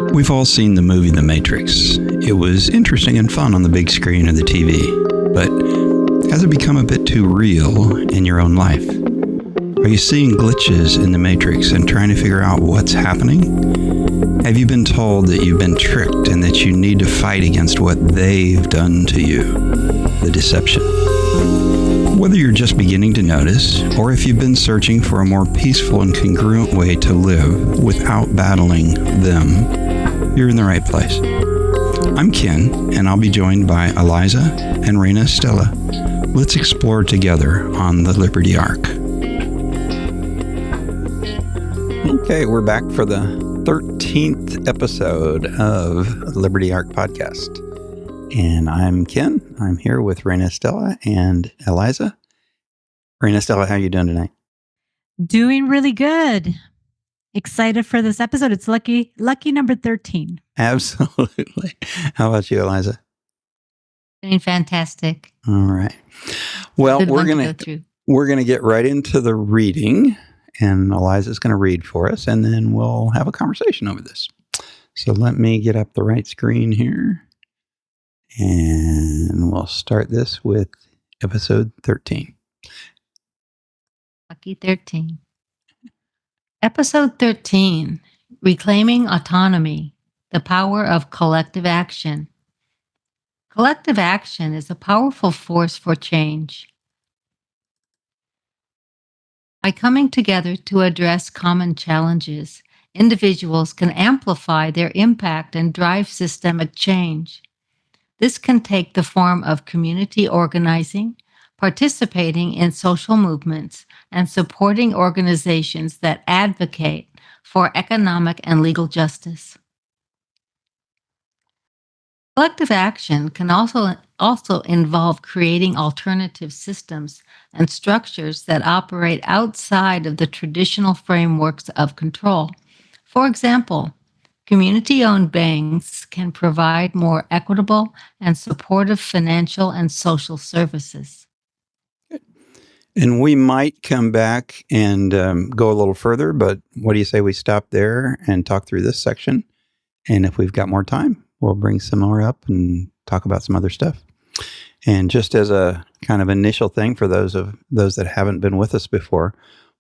We've all seen the movie The Matrix. It was interesting and fun on the big screen of the TV, but has it become a bit too real in your own life? Are you seeing glitches in the Matrix and trying to figure out what's happening? Have you been told that you've been tricked and that you need to fight against what they've done to you? The deception. Whether you're just beginning to notice, or if you've been searching for a more peaceful and congruent way to live without battling them, you're in the right place. I'm Ken, and I'll be joined by Eliza and Rena Stella. Let's explore together on the Liberty Ark. Okay, we're back for the 13th episode of Liberty Ark Podcast. And I'm Ken. I'm here with Rena Stella and Eliza. Rena Stella, how are you doing tonight? Doing really good. Excited for this episode. It's lucky number 13. Absolutely. How about you, Eliza? Doing fantastic. All right. Well, we're gonna get right into the reading, and Eliza's going to read for us, and then we'll have a conversation over this. So let me get up the right screen here. And we'll start this with episode 13. Lucky 13. Episode 13, Reclaiming Autonomy, the Power of Collective Action. Collective action is a powerful force for change. By coming together to address common challenges, individuals can amplify their impact and drive systemic change. This can take the form of community organizing, participating in social movements, and supporting organizations that advocate for economic and legal justice. Collective action can also involve creating alternative systems and structures that operate outside of the traditional frameworks of control. For example, community-owned banks can provide more equitable and supportive financial and social services. And we might come back and go a little further, but what do you say we stop there and talk through this section? And if we've got more time, we'll bring some more up and talk about some other stuff. And just as a kind of initial thing for those that haven't been with us before,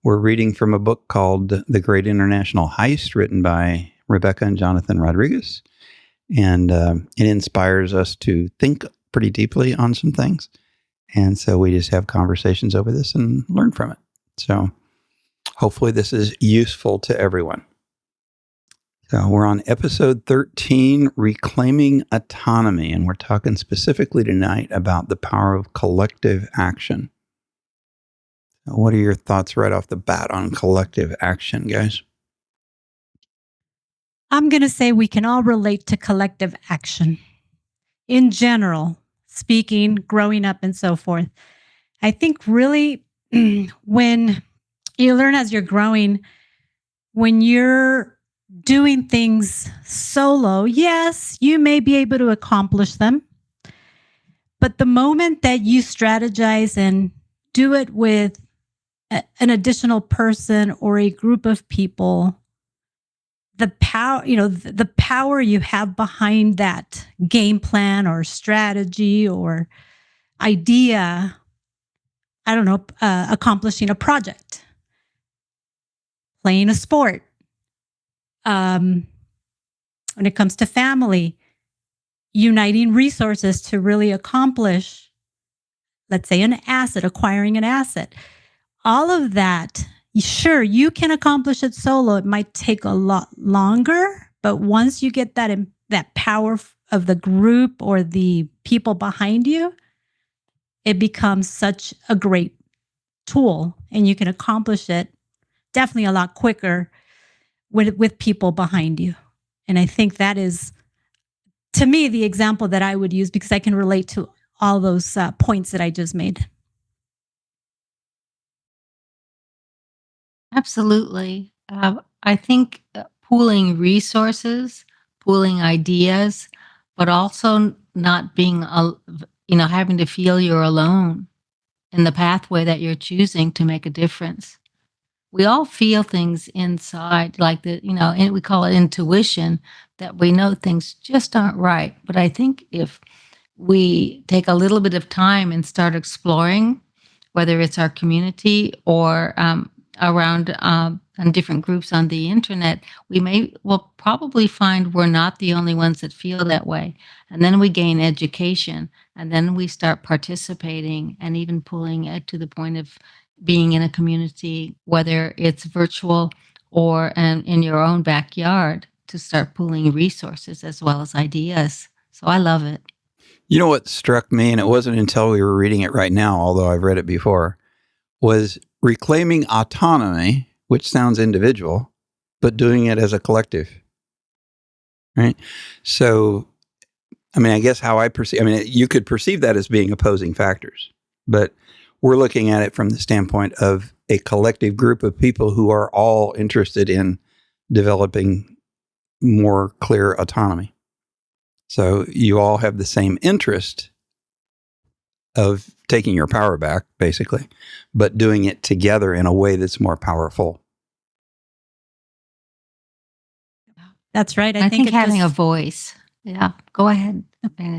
we're reading from a book called The Great International Heist, written by Rebecca and Jonathan Rodrigues. And it inspires us to think pretty deeply on some things. And so we just have conversations over this and learn from it. So hopefully this is useful to everyone. So we're on episode 13, Reclaiming Autonomy. And we're talking specifically tonight about the power of collective action. What are your thoughts right off the bat on collective action, guys? I'm going to say we can all relate to collective action. In general, speaking, growing up and so forth. I think really when you learn as you're growing, when you're doing things solo, yes, you may be able to accomplish them. But the moment that you strategize and do it with an additional person or a group of people, the power you have behind that game plan or strategy or idea, accomplishing a project, playing a sport. When it comes to family, uniting resources to really accomplish, let's say, acquiring an asset. All of that, sure, you can accomplish it solo. It might take a lot longer, but once you get that power of the group or the people behind you, it becomes such a great tool, and you can accomplish it definitely a lot quicker with people behind you. And I think that is, to me, the example that I would use because I can relate to all those points that I just made. Absolutely. I think pooling resources, pooling ideas, but also not being, having to feel you're alone in the pathway that you're choosing to make a difference. we all feel things inside, like and we call it intuition, that we know things just aren't right. But I think if we take a little bit of time and start exploring, whether it's our community or around on different groups on the internet, we'll probably find we're not the only ones that feel that way. And then we gain education, and then we start participating and even pulling it to the point of being in a community, whether it's virtual or in your own backyard, to start pooling resources as well as ideas. So I love it. You know what struck me, and it wasn't until we were reading it right now, although I've read it before, was reclaiming autonomy, which sounds individual, but doing it as a collective. Right? So, I mean, I guess how I perceive, you could perceive that as being opposing factors, but we're looking at it from the standpoint of a collective group of people who are all interested in developing more clear autonomy. So you all have the same interest of taking your power back, basically, but doing it together in a way that's more powerful. That's right. I think having a voice. Yeah. Go ahead,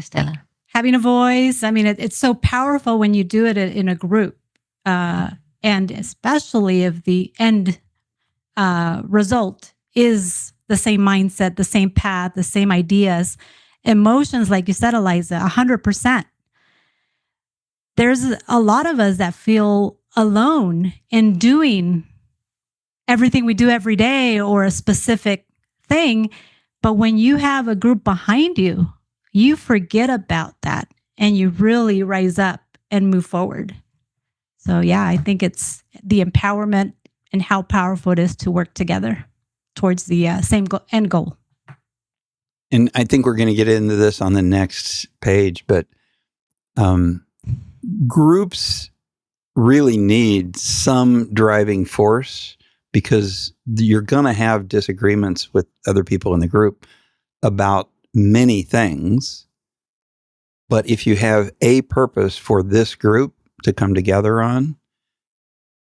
Stella. Having a voice. I mean, it's so powerful when you do it in a group. And especially if the end result is the same mindset, the same path, the same ideas, emotions, like you said, Eliza, 100%. There's a lot of us that feel alone in doing everything we do every day or a specific thing. But when you have a group behind you, you forget about that and you really rise up and move forward. So yeah, I think it's the empowerment and how powerful it is to work together towards the same end goal. And I think we're going to get into this on the next page, but groups really need some driving force, because you're going to have disagreements with other people in the group about many things. But if you have a purpose for this group to come together on,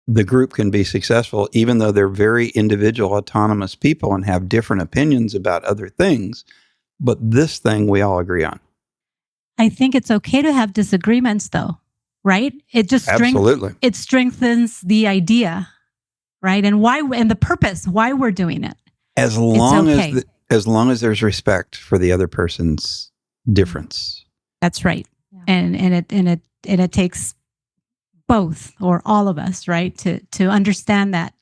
the group can be successful, even though they're very individual, autonomous people and have different opinions about other things. But this thing we all agree on. I think it's okay to have disagreements, though, right? It just absolutely it strengthens the idea, right? And why, and the purpose, why we're doing it. As long as there's respect for the other person's difference. That's right. Yeah. And it takes both or all of us, right, to understand that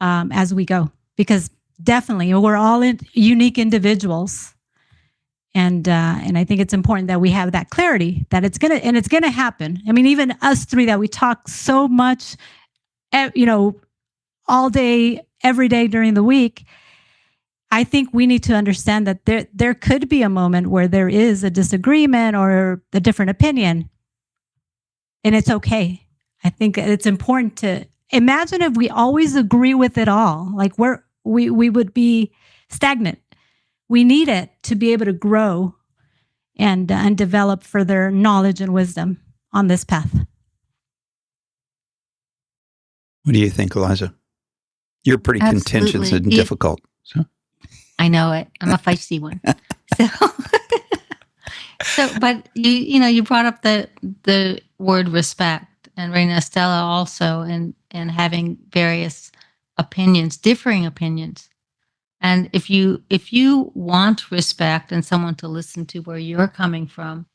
as we go, because definitely we're all unique individuals. And I think it's important that we have that clarity that it's gonna happen. I mean, even us three that we talk so much, all day, every day during the week, I think we need to understand that there could be a moment where there is a disagreement or a different opinion, and it's okay. I think it's important to imagine if we always agree with it all, like we would be stagnant. We need it to be able to grow and develop further knowledge and wisdom on this path. What do you think, Eliza? You're pretty contentious and difficult. So I know it. I'm a feisty one. But you brought up the word respect, and Reina Estella also, and having various opinions, differing opinions. And if you want respect and someone to listen to where you're coming from,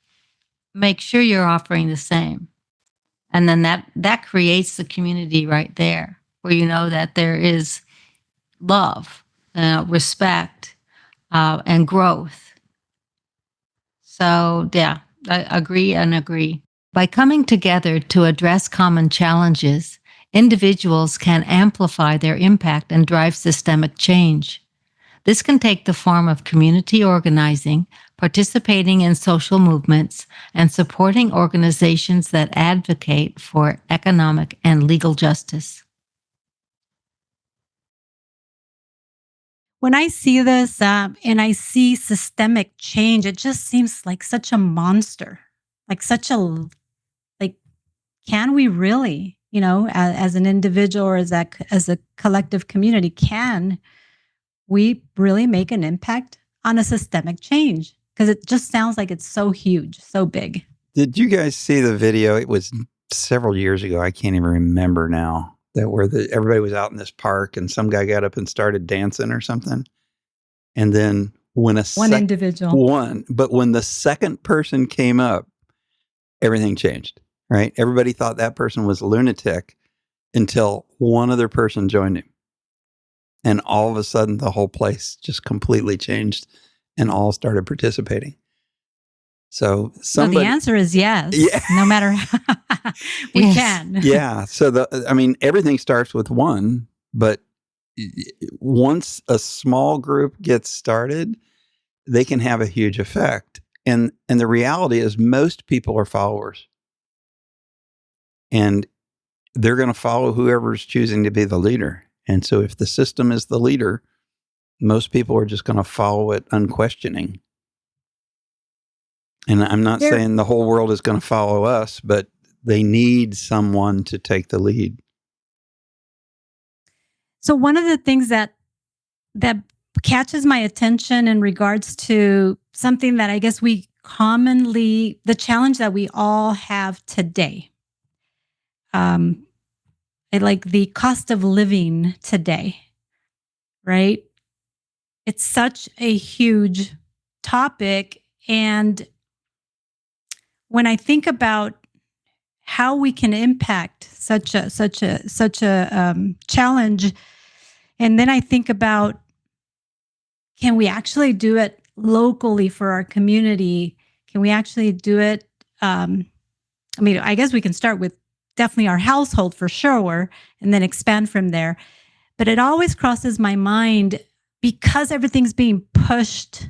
make sure you're offering the same. And then that creates the community right there, where you know that there is love, respect, and growth. So yeah, I agree. By coming together to address common challenges, individuals can amplify their impact and drive systemic change. This can take the form of community organizing, participating in social movements, and supporting organizations that advocate for economic and legal justice. When I see this and I see systemic change, it just seems like such a monster, like can we really, as an individual or as a collective community, can we really make an impact on a systemic change? Because it just sounds like it's so huge, so big. Did you guys see the video? It was several years ago. I can't even remember now. That where everybody was out in this park and some guy got up and started dancing or something. And then when but when the second person came up, everything changed, right? Everybody thought that person was a lunatic until one other person joined him. And all of a sudden, the whole place just completely changed and all started participating. So the answer is yes. Yeah. No matter how we can. Yeah. So everything starts with one, but once a small group gets started, they can have a huge effect. And the reality is most people are followers. And they're going to follow whoever's choosing to be the leader. And so if the system is the leader, most people are just going to follow it unquestioning. And I'm not saying the whole world is going to follow us, but they need someone to take the lead. So one of the things that catches my attention in regards to something that I guess the challenge that we all have today, like the cost of living today, right? It's such a huge topic. And when I think about how we can impact such a challenge, and then I think about, can we actually do it locally for our community? Can we actually do it? I guess we can start with definitely our household for sure, and then expand from there. But it always crosses my mind, because everything's being pushed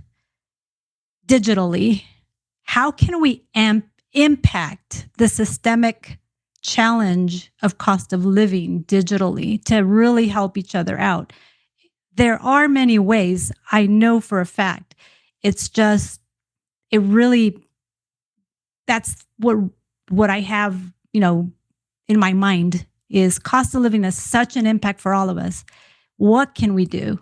digitally, how can we impact the systemic challenge of cost of living digitally to really help each other out? There are many ways, I know for a fact. It's just, that's what I have, in my mind, is cost of living has such an impact for all of us. What can we do?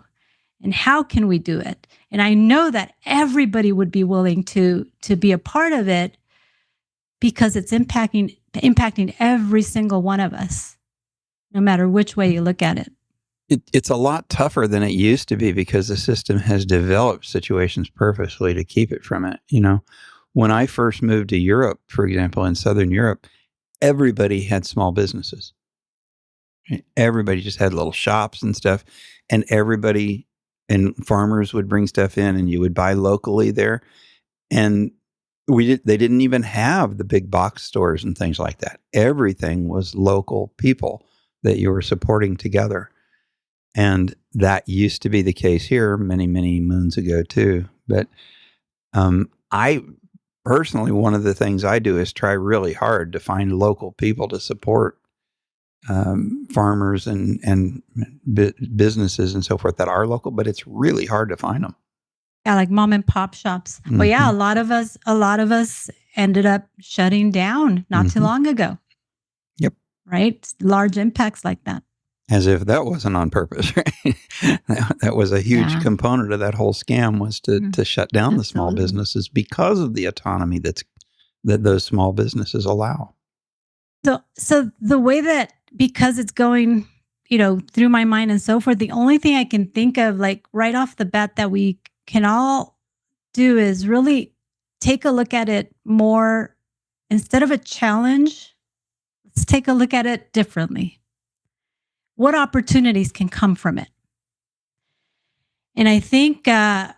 And how can we do it? And I know that everybody would be willing to be a part of it, because it's impacting every single one of us, no matter which way you look at it. It's a lot tougher than it used to be, because the system has developed situations purposely to keep it from it. When I first moved to Europe, for example, in Southern Europe, everybody had small businesses. Everybody just had little shops and stuff, and farmers would bring stuff in, and you would buy locally there. And they didn't even have the big box stores and things like that. Everything was local people that you were supporting together. And that used to be the case here many, many moons ago too. But I personally, one of the things I do is try really hard to find local people to support farmers and businesses and so forth that are local, but it's really hard to find them. Yeah, like mom and pop shops. Mm-hmm. Well, yeah, a lot of us ended up shutting down not too long ago. Yep. Right? Large impacts like that. As if that wasn't on purpose, right? That was a huge component of that whole scam, was to shut down the small businesses because of the autonomy that those small businesses allow. So the way that, because it's going, through my mind and so forth, the only thing I can think of, like right off the bat, that we can all do is really take a look at it more, instead of a challenge, let's take a look at it differently. What opportunities can come from it? And I think that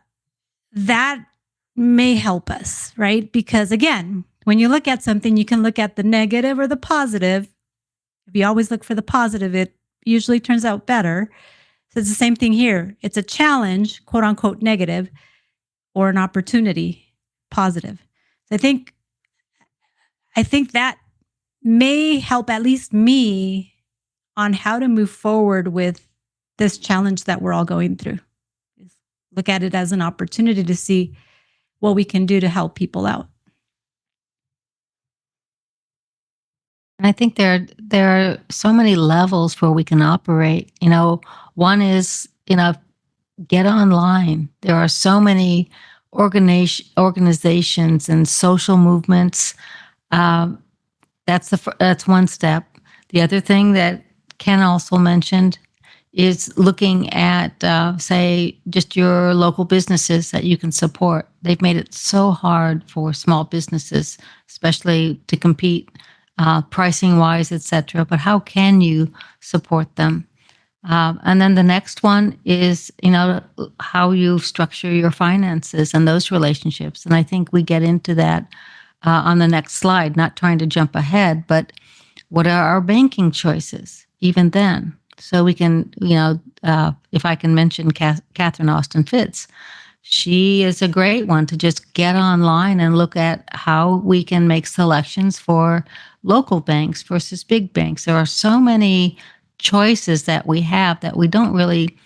may help us, right? Because again, when you look at something, you can look at the negative or the positive. If you always look for the positive, it usually turns out better. So it's the same thing here. It's a challenge, quote unquote, negative, or an opportunity, positive. So I think that may help at least me on how to move forward with this challenge that we're all going through. Look at it as an opportunity to see what we can do to help people out. And I think there are so many levels where we can operate. One is, get online. There are so many organizations and social movements. That's one step. The other thing that Ken also mentioned is looking at, say, just your local businesses that you can support. They've made it so hard for small businesses, especially to compete pricing wise, et cetera. But how can you support them? And then the next one is, how you structure your finances and those relationships. And I think we get into that on the next slide, not trying to jump ahead, but what are our banking choices even then? So we can, if I can mention Catherine Austin Fitz, she is a great one to just get online and look at how we can make selections for local banks versus big banks. There are so many choices that we have that we don't really,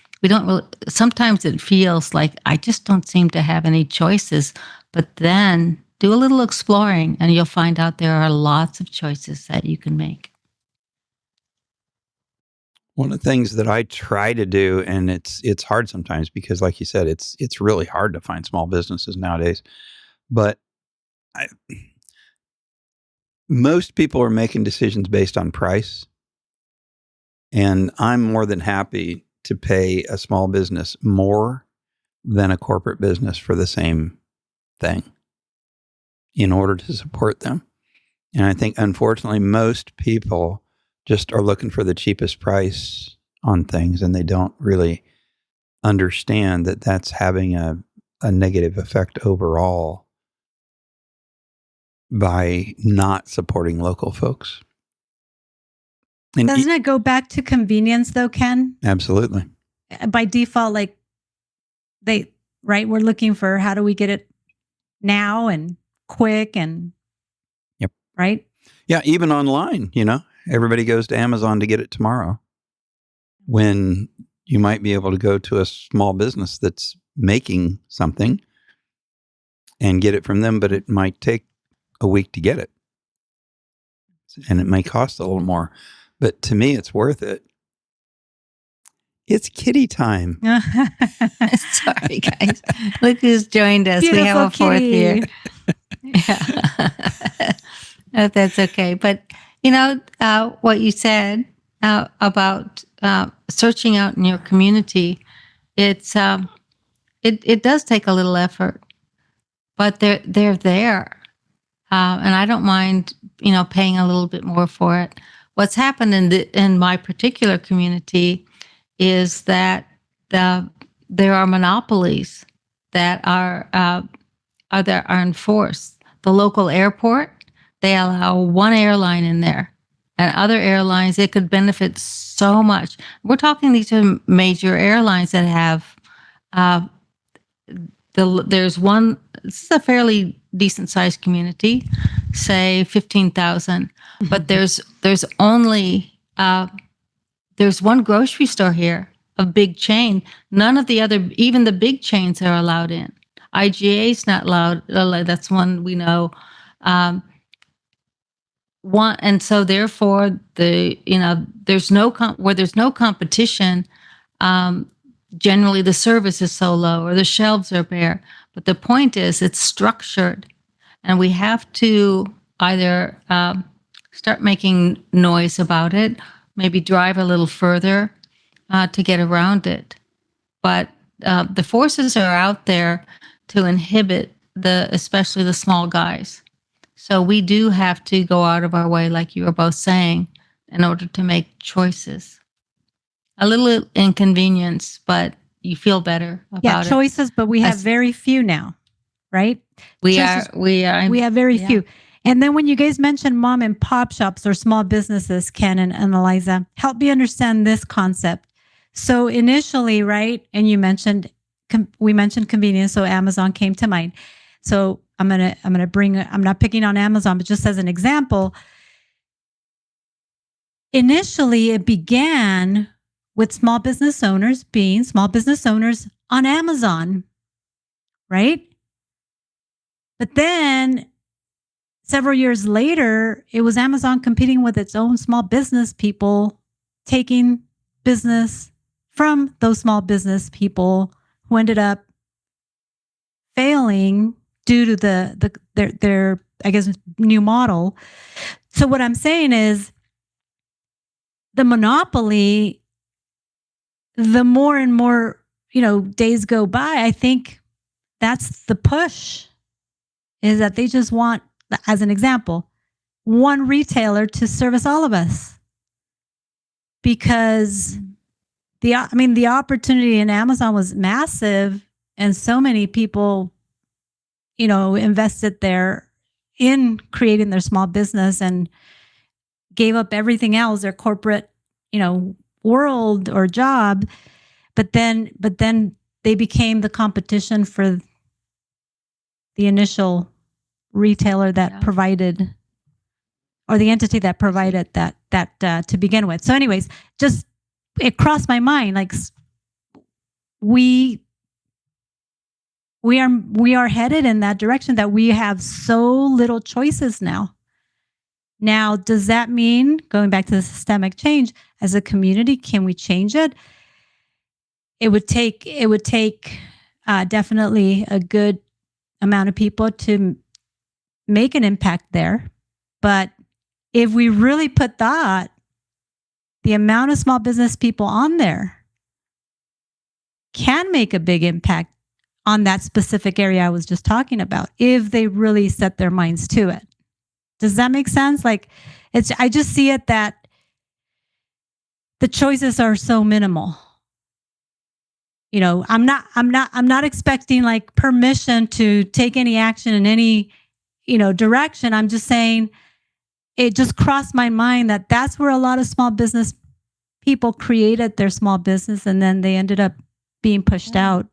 sometimes it feels like I just don't seem to have any choices, but then do a little exploring and you'll find out there are lots of choices that you can make. One of the things that I try to do, and it's hard sometimes because, like you said, it's really hard to find small businesses nowadays. But most people are making decisions based on price, and I'm more than happy to pay a small business more than a corporate business for the same thing in order to support them. And I think, unfortunately, most people just are looking for the cheapest price on things, and they don't really understand that that's having a negative effect overall by not supporting local folks. And doesn't it go back to convenience though, Ken? Absolutely. By default, we're looking for how do we get it now and quick and yep. Right? Yeah, even online, everybody goes to Amazon to get it tomorrow, when you might be able to go to a small business that's making something and get it from them, but it might take a week to get it. And it may cost a little more. But to me, it's worth it. It's kitty time. Sorry, guys. Look who's joined us. Beautiful we have a fourth kitty. here. Yeah. No, that's okay. But, what you said about searching out in your community, it does take a little effort, but they're there. And I don't mind, paying a little bit more for it. What's happened in my particular community is that there are monopolies that are enforced. The local airport, they allow one airline in there, and other airlines, it could benefit so much. We're talking these are major airlines that have there's one. This is a fairly decent sized community, say 15,000, but there's only there's one grocery store here, a big chain. None of the other, even the big chains, are allowed in. IGA's not allowed. That's one we know. And so therefore there's no where there's no competition. Generally, the service is so low or the shelves are bare. But the point is, it's structured, and we have to either start making noise about it, maybe drive a little further to get around it. But the forces are out there to inhibit especially the small guys. So we do have to go out of our way, like you were both saying, in order to make choices. A little inconvenience, but you feel better about it. Choices, but we have very few now, right? We have very few. And then when you guys mention mom and pop shops or small businesses, Ken and Eliza, help me understand this concept. So initially, right, and you mentioned, we mentioned convenience, so Amazon came to mind. So I'm gonna bring, I'm not picking on Amazon, but just as an example, initially it began with small business owners being small business owners on Amazon, right? But then several years later, it was Amazon competing with its own small business people, taking business from those small business people who ended up failing due to their I guess new model. So what I'm saying is the monopoly, the more and more, days go by, I think that's the push, is that they just want, as an example, one retailer to service all of us. Because the opportunity in Amazon was massive, and so many people, invested there in creating their small business and gave up everything else, their corporate, world or job. But then they became the competition for the initial retailer that provided, or the entity that provided that to begin with. So anyways, just it crossed my mind, like we are headed in that direction, that we have so little choices now. Now, does that mean, going back to the systemic change, as a community, can we change it? It would take definitely a good amount of people to make an impact there. But if we really put the amount of small business people on there can make a big impact on that specific area I was just talking about, if they really set their minds to it. Does that make sense? Like, I just see it that the choices are so minimal. I'm not expecting like permission to take any action in any, direction. I'm just saying, it just crossed my mind that that's where a lot of small business people created their small business, and then they ended up being pushed out.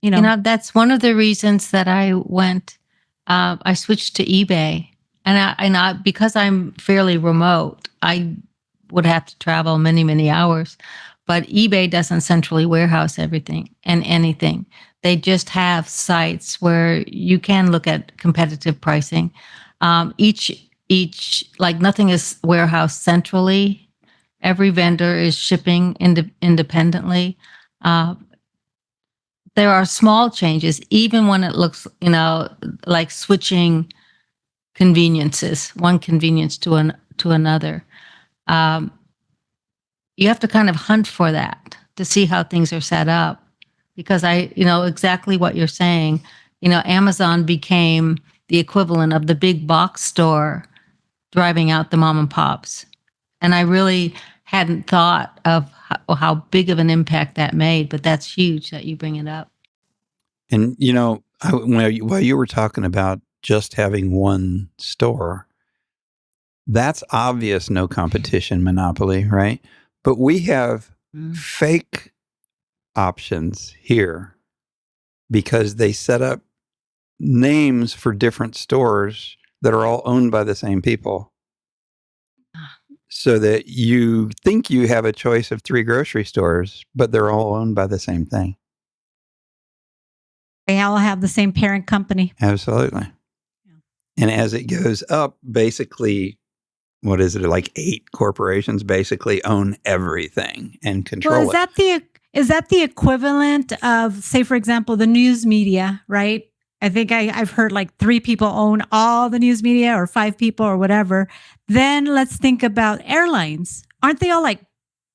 That's one of the reasons that I went. I switched to eBay, and I because I'm fairly remote, I would have to travel many, many hours. But eBay doesn't centrally warehouse everything and anything. They just have sites where you can look at competitive pricing. Each like nothing is warehoused centrally. Every vendor is shipping independently. There are small changes, even when it looks, like switching conveniences, one convenience to another. You have to kind of hunt for that to see how things are set up, because exactly what you're saying. Amazon became the equivalent of the big box store driving out the mom and pops. And I really hadn't thought of how big of an impact that made, but that's huge that you bring it up. And, while you were talking about just having one store, that's obvious, no competition monopoly, right? But we have fake options here because they set up names for different stores that are all owned by the same people, so that you think you have a choice of 3 grocery stores, but they're all owned by the same thing. They all have the same parent company. Absolutely. Yeah. And as it goes up, basically, what is it? Like 8 corporations basically own everything and control it. Is that the equivalent of, say, for example, the news media, right? I think I've heard like 3 people own all the news media, or 5 people, or whatever. Then let's think about airlines. Aren't they all like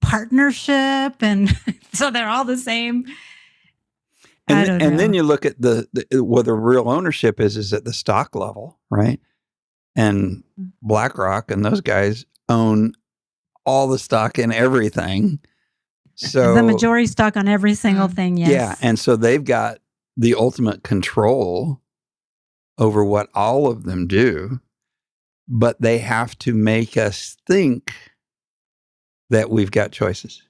partnership? And so they're all the same. And then you look at what the real ownership is at the stock level, right? And BlackRock and those guys own all the stock in everything. So the majority stock on every single thing, yes. Yeah, and so they've got the ultimate control over what all of them do, but they have to make us think that we've got choices.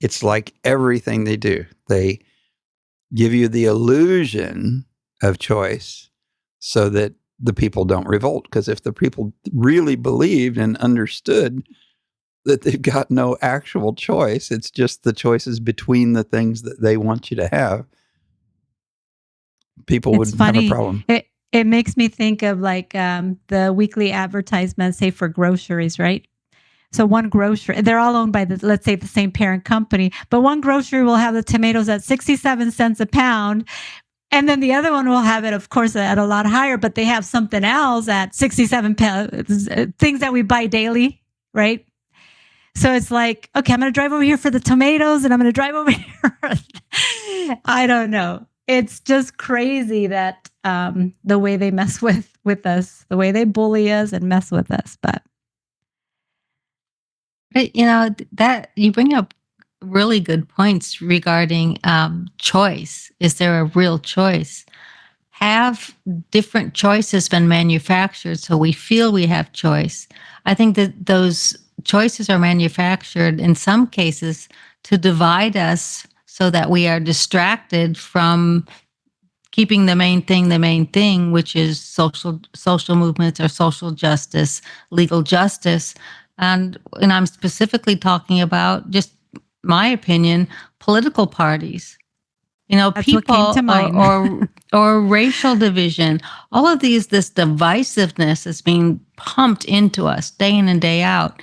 It's like everything they do. They give you the illusion of choice so that the people don't revolt. Because if the people really believed and understood that they've got no actual choice, it's just the choices between the things that they want you to have, people would have a problem. It makes me think of like the weekly advertisements, say for groceries, right? So one grocery, they're all owned by let's say the same parent company, but one grocery will have the tomatoes at 67 cents a pound. And then the other one will have it, of course, at a lot higher, but they have something else at 67 pounds, things that we buy daily, right? So it's like, okay, I'm going to drive over here for the tomatoes and I'm going to drive over here. I don't know. It's just crazy that the way they mess with us, the way they bully us and mess with us. But that you bring up really good points regarding choice. Is there a real choice? Have different choices been manufactured so we feel we have choice? I think that those choices are manufactured in some cases to divide us so that we are distracted from keeping the main thing, which is social movements or social justice, legal justice. And I'm specifically talking about, just my opinion, political parties. That's what came People to mind. or racial division. All of this divisiveness is being pumped into us day in and day out.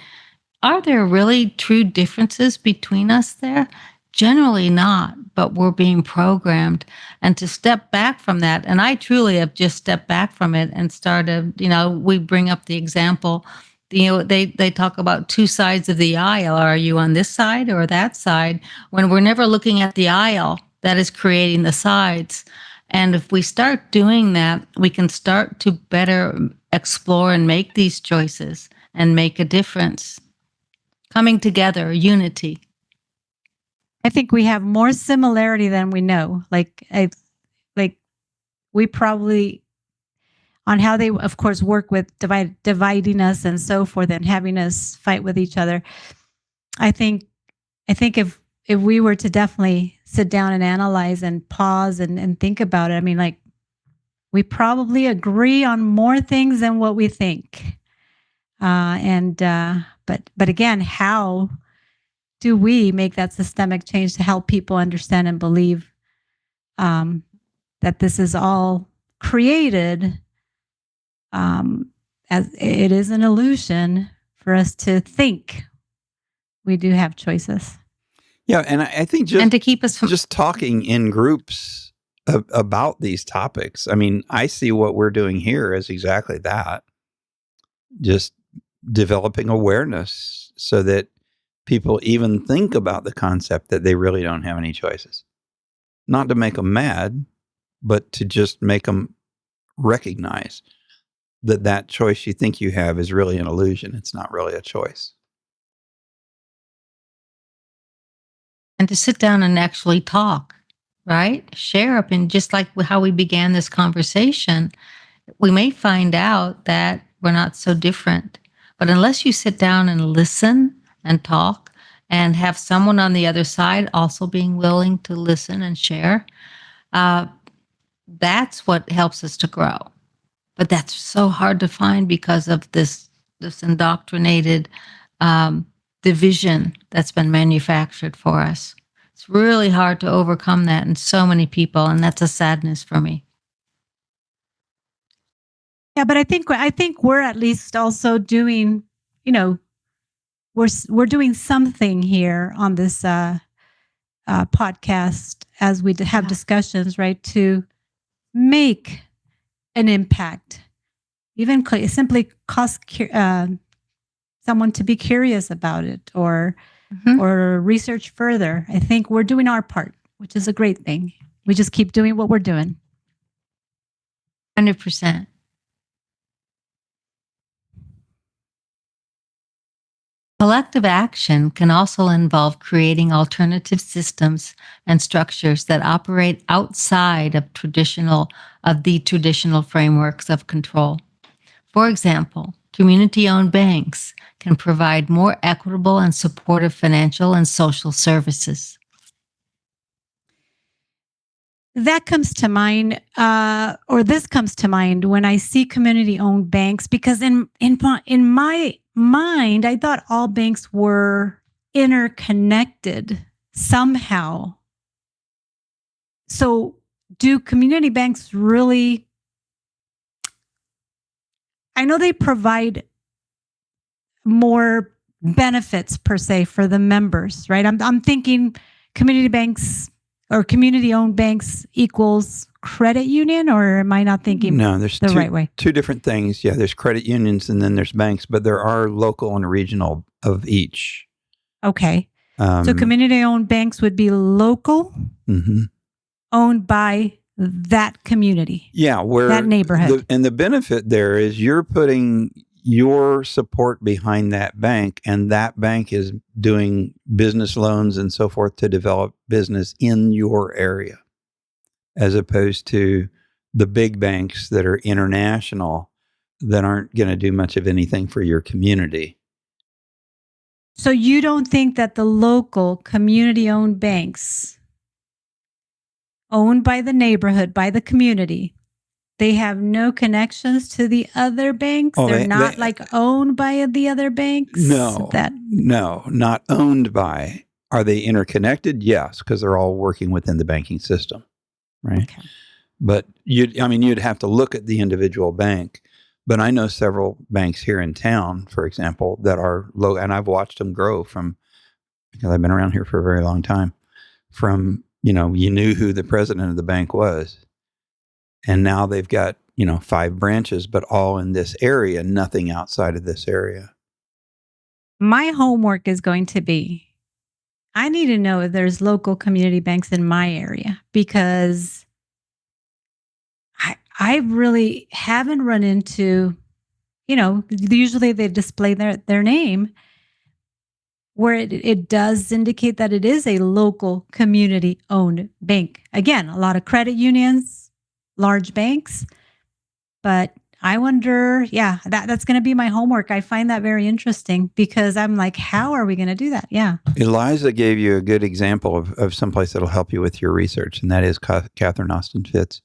Are there really true differences between us there? Generally not, but we're being programmed. And to step back from that, and I truly have just stepped back from it and started, we bring up the example, they talk about two sides of the aisle. Are you on this side or that side? When we're never looking at the aisle that is creating the sides. And if we start doing that, we can start to better explore and make these choices and make a difference. Coming together, unity. I think we have more similarity than we know. Like we probably, on how they, of course, work with dividing us and so forth, and having us fight with each other. I think if we were to definitely sit down and analyze and pause and think about it, I mean, like, we probably agree on more things than what we think. But again, how do we make that systemic change to help people understand and believe that this is all created as it is an illusion for us to think we do have choices. Yeah, and I think and to keep us from just talking in groups about these topics. I mean, I see what we're doing here as exactly that. Just developing awareness so that people even think about the concept that they really don't have any choices. Not to make them mad, but to just make them recognize that choice you think you have is really an illusion. It's not really a choice. and to sit down and actually talk, right? Share up, and just like how we began this conversation, we may find out that we're not so different. But unless you sit down and listen and talk and have someone on the other side also being willing to listen and share, that's what helps us to grow. But that's so hard to find because of this indoctrinated division that's been manufactured for us. It's really hard to overcome that in so many people, and that's a sadness for me. Yeah, but I think we're at least also doing, we're doing something here on this podcast as we have discussions, right, to make an impact, even simply cause someone to be curious about it or research further. I think we're doing our part, which is a great thing. We just keep doing what we're doing. 100%. Collective action can also involve creating alternative systems and structures that operate outside of the traditional frameworks of control. For example, community-owned banks can provide more equitable and supportive financial and social services. That comes to mind, or this comes to mind when I see community-owned banks, because in my mind, I thought all banks were interconnected somehow. So do community banks really I know they provide more benefits per se for the members, right? I'm thinking community banks or community-owned banks equals credit union, or am I not thinking No, there's the right way? two different things. Yeah, there's credit unions and then there's banks, but there are local and regional of each. Okay. So community-owned banks would be local, owned by that community. Yeah, where that neighborhood. And the benefit there is you're putting your support behind that bank, and that bank is doing business loans and so forth to develop business in your area, as opposed to the big banks that are international that aren't going to do much of anything for your community. So you don't think that the local community-owned banks owned by the neighborhood, by the community, they have no connections to the other banks? They're not owned by the other banks? No, not owned by. Are they interconnected? Yes, because they're all working within the banking system, right? Okay. But you'd have to look at the individual bank. But I know several banks here in town, for example, that are low, and I've watched them grow because I've been around here for a very long time, from, you knew who the president of the bank was. And now they've got, 5 branches, but all in this area, nothing outside of this area. My homework is going to be, I need to know if there's local community banks in my area, because I really haven't run into, usually they display their name, where it does indicate that it is a local community-owned bank. Again, a lot of credit unions, large banks, but I wonder, that's going to be my homework. I find that very interesting because I'm like, how are we going to do that? Yeah. Eliza gave you a good example of someplace that'll help you with your research, and that is Catherine Austin Fitz.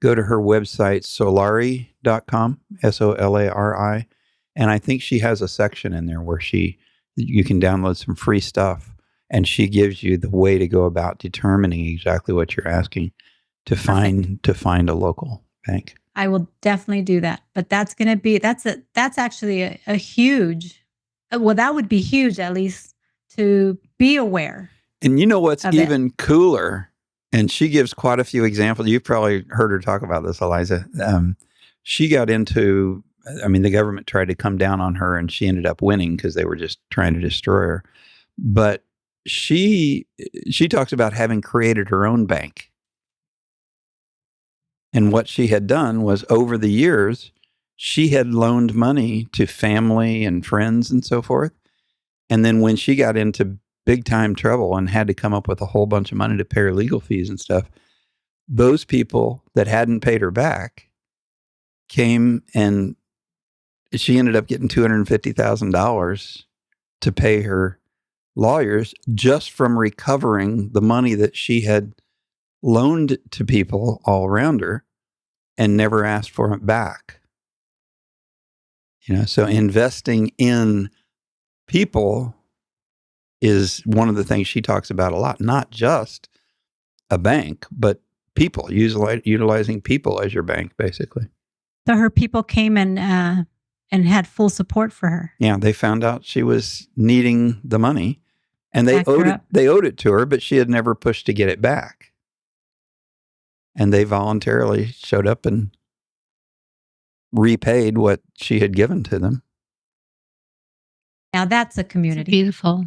Go to her website, solari.com, SOLARI, and I think she has a section in there where you can download some free stuff, and she gives you the way to go about determining exactly what you're asking to find a local bank. I will definitely do that. But that's going to be, that's actually a huge, well, that would be huge, at least, to be aware. And you know what's even cooler? And she gives quite a few examples. You've probably heard her talk about this, Eliza. She got into, the government tried to come down on her, and she ended up winning because they were just trying to destroy her. But she talks about having created her own bank. And what she had done was, over the years, she had loaned money to family and friends and so forth. And then when she got into big time trouble and had to come up with a whole bunch of money to pay her legal fees and stuff, those people that hadn't paid her back came, and she ended up getting $250,000 to pay her lawyers just from recovering the money that she had loaned to people all around her and never asked for it back. So investing in people is one of the things she talks about a lot, not just a bank, but people, utilizing people as your bank, basically. So her people came and had full support for her. Yeah, they found out she was needing the money, and they owed it to her, but she had never pushed to get it back. And they voluntarily showed up and repaid what she had given to them. Now that's a community. It's beautiful.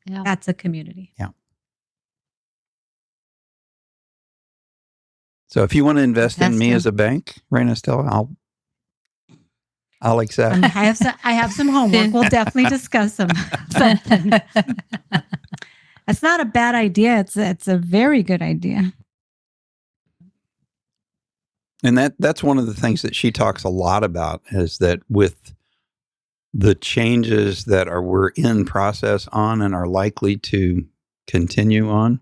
Yeah. That's a community. Yeah. So if you want to invest in me as a bank, Raina, Stella, I'll accept. I have some homework. We'll definitely discuss something. That's not a bad idea. It's a very good idea. And that's one of the things that she talks a lot about, is that with the changes that we're in process on and are likely to continue on,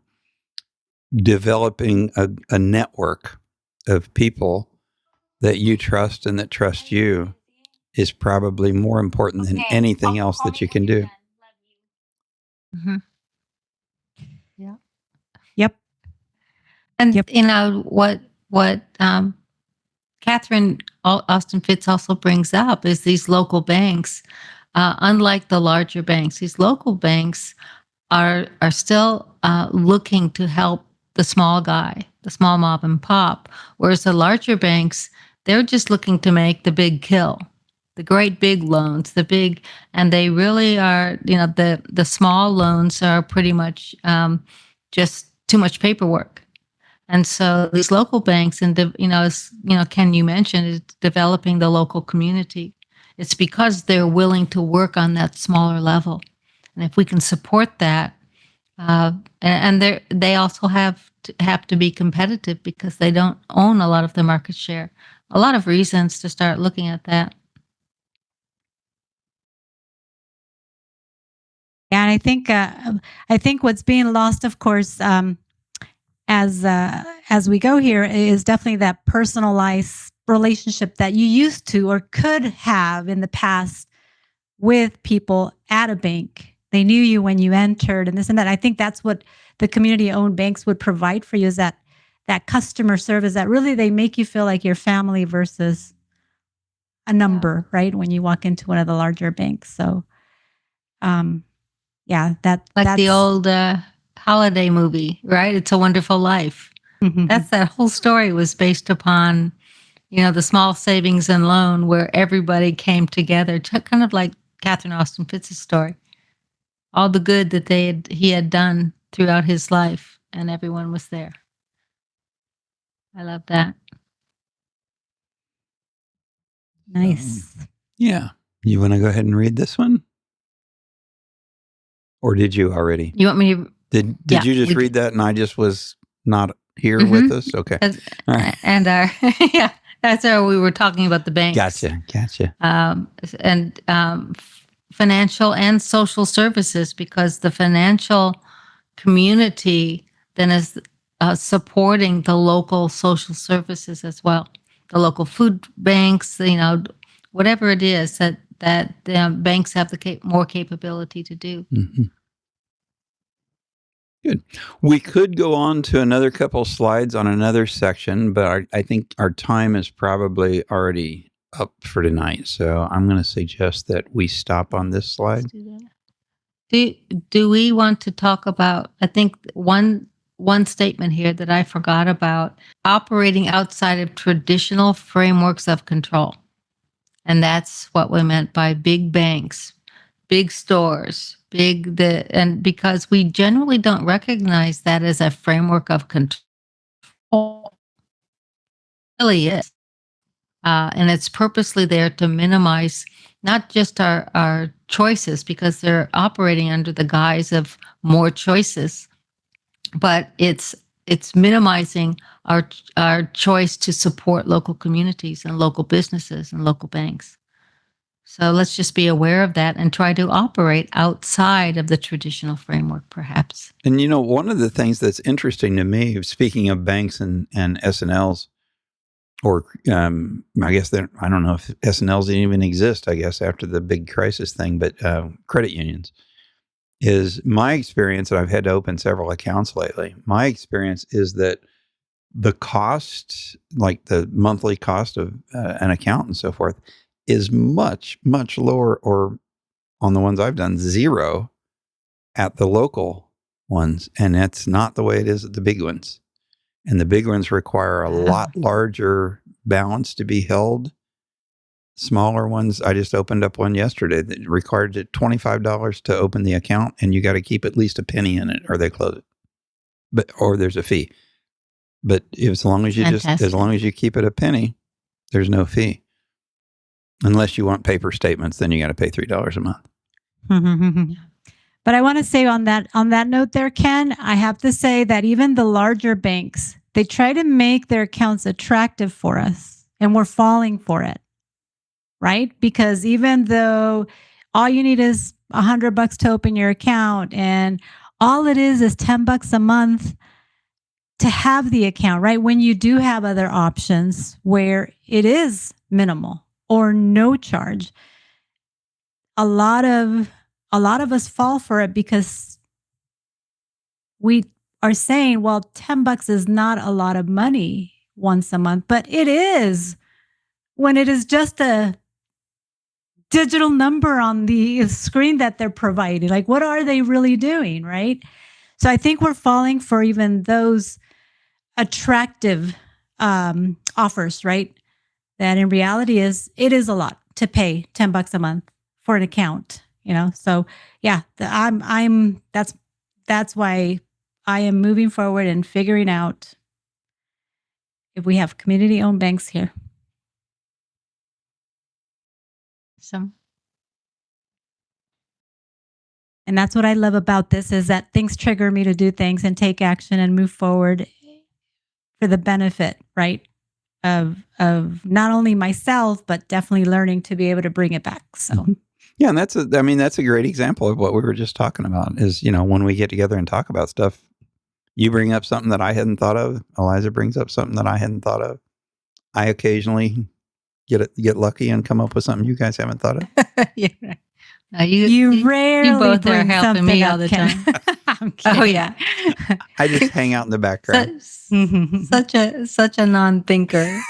developing a network of people that you trust and that trust you is probably more important than anything else that you can do. Mm-hmm. Yeah. Yep. And what Catherine Austin Fitz also brings up is these local banks. Unlike the larger banks, these local banks are still looking to help the small guy, the small mom and pop, whereas the larger banks, they're just looking to make the big kill, the great big loans, and they really are, the small loans are pretty much just too much paperwork. And so these local banks, and as Ken, you mentioned, is developing the local community. It's because they're willing to work on that smaller level, and if we can support that, and they also have to be competitive because they don't own a lot of the market share. A lot of reasons to start looking at that. Yeah, and I think what's being lost, of course, as we go here, is definitely that personalized relationship that you used to or could have in the past with people at a bank. They knew you when you entered, and this and that. I think that's what the community-owned banks would provide for you, is that customer service that really they make you feel like your family versus a number, right? When you walk into one of the larger banks. So, yeah, that's the old holiday movie, right? It's a Wonderful Life. Mm-hmm. That whole story was based upon, the small savings and loan where everybody came together, kind of like Catherine Austin Fitz's story. All the good that he had done throughout his life, and everyone was there. I love that. Nice. Yeah. You want to go ahead and read this one? Or did you already? You want me to? Did you just read that and I just was not here with us? Okay. All right. And that's how we were talking about the banks. Gotcha. And financial and social services, because the financial community then is supporting the local social services as well. The local food banks, whatever it is that the banks have more capability to do. Mm-hmm. Good. We could go on to another couple slides on another section, but I think our time is probably already up for tonight. So I'm going to suggest that we stop on this slide. Let's do that. Do we want to talk about, I think one statement here that I forgot about, operating outside of traditional frameworks of control. And that's what we meant by big banks, big stores, and because we generally don't recognize that as a framework of control. It really is. And it's purposely there to minimize not just our choices, because they're operating under the guise of more choices, but it's minimizing our choice to support local communities and local businesses and local banks. So let's just be aware of that and try to operate outside of the traditional framework, perhaps. And one of the things that's interesting to me, speaking of banks and S&Ls, or I guess I don't know if S&Ls didn't even exist, I guess, after the big crisis thing, but credit unions, is my experience, and I've had to open several accounts lately, my experience is that the cost, like the monthly cost of an account and so forth, is much, much lower, or on the ones I've done, zero at the local ones. And that's not the way it is at the big ones. And the big ones require a lot larger balance to be held. Smaller ones, I just opened up one yesterday that required $25 to open the account, and you got to keep at least a penny in it or they close it. Or there's a fee. But as long as you keep it a penny, there's no fee. Unless you want paper statements, then you got to pay $3 a month. But I want to say on that note there, Ken, I have to say that even the larger banks, they try to make their accounts attractive for us, and we're falling for it, right? Because even though all you need is $100 to open your account, and all it is $10 a month to have the account, right? When you do have other options where it is minimal or no charge, a lot of us fall for it because we are saying, well, $10 is not a lot of money once a month, but it is when it is just a digital number on the screen that they're providing. Like, what are they really doing, right? So I think we're falling for even those attractive offers, right? That in reality it is a lot to pay $10 a month for an account, So yeah, that's why I am moving forward and figuring out if we have community-owned banks here. And that's what I love about this, is that things trigger me to do things and take action and move forward for the benefit, right? Of not only myself, but definitely learning to be able to bring it back. So yeah, and that's a great example of what we were just talking about is, when we get together and talk about stuff, you bring up something that I hadn't thought of. Eliza brings up something that I hadn't thought of. I occasionally get lucky and come up with something you guys haven't thought of. Yeah. No, you rarely you both are helping me all the time. I'm kidding. Oh yeah. I just hang out in the background. Such a non-thinker.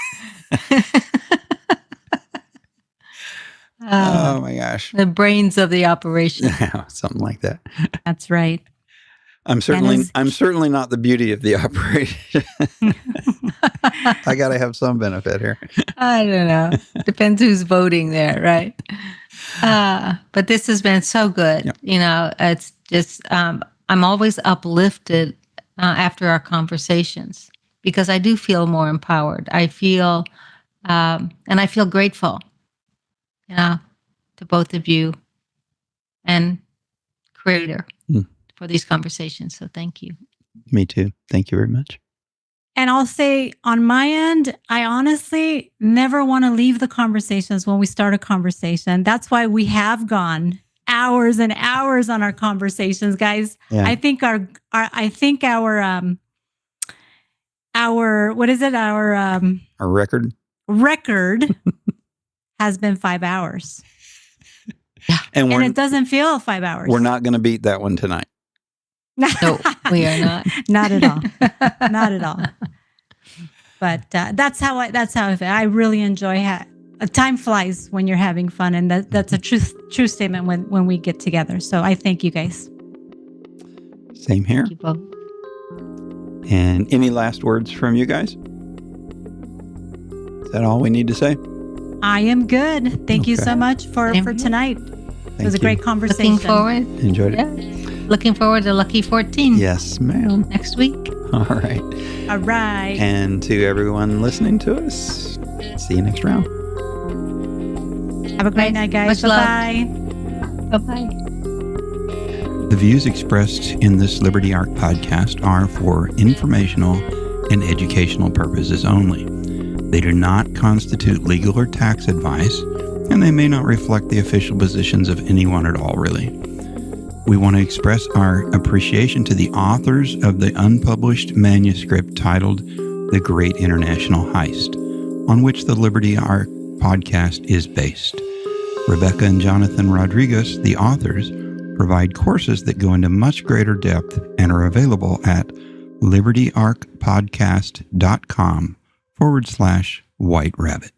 Oh my gosh. The brains of the operation. Yeah, something like that. That's right. I'm certainly not the beauty of the operation. I got to have some benefit here. I don't know. Depends who's voting there, right? But this has been so good. Yep. It's just, I'm always uplifted after our conversations because I do feel more empowered. I feel, and I feel grateful, to both of you and Creator for these conversations. So thank you. Me too. Thank you very much. And I'll say on my end, I honestly never want to leave the conversations when we start a conversation. That's why we have gone hours and hours on our conversations, guys. Yeah. I think our what is it? Our record has been 5 hours. Yeah. And it doesn't feel 5 hours. We're not going to beat that one tonight. No, we are not. Not at all. Not at all. But that's how I feel. I really enjoy time flies when you're having fun, and that's a true statement when we get together. So I thank you guys. Same here. Thank you both. And any last words from you guys? Is that all we need to say? I am good. Thank you so much for tonight. It was a great conversation. Looking forward. Enjoyed it. Looking forward to Lucky 14. Yes, ma'am. Next week. All right. All right. And to everyone listening to us, see you next round. Have a great night, guys. Bye-bye. Bye-bye. The views expressed in this Liberty Ark podcast are for informational and educational purposes only. They do not constitute legal or tax advice, and they may not reflect the official positions of anyone at all, really. We want to express our appreciation to the authors of the unpublished manuscript titled The Great International Heist, on which the Liberty Ark podcast is based. Rebecca and Jonathan Rodrigues, the authors, provide courses that go into much greater depth and are available at libertyarkpodcast.com/White Rabbit.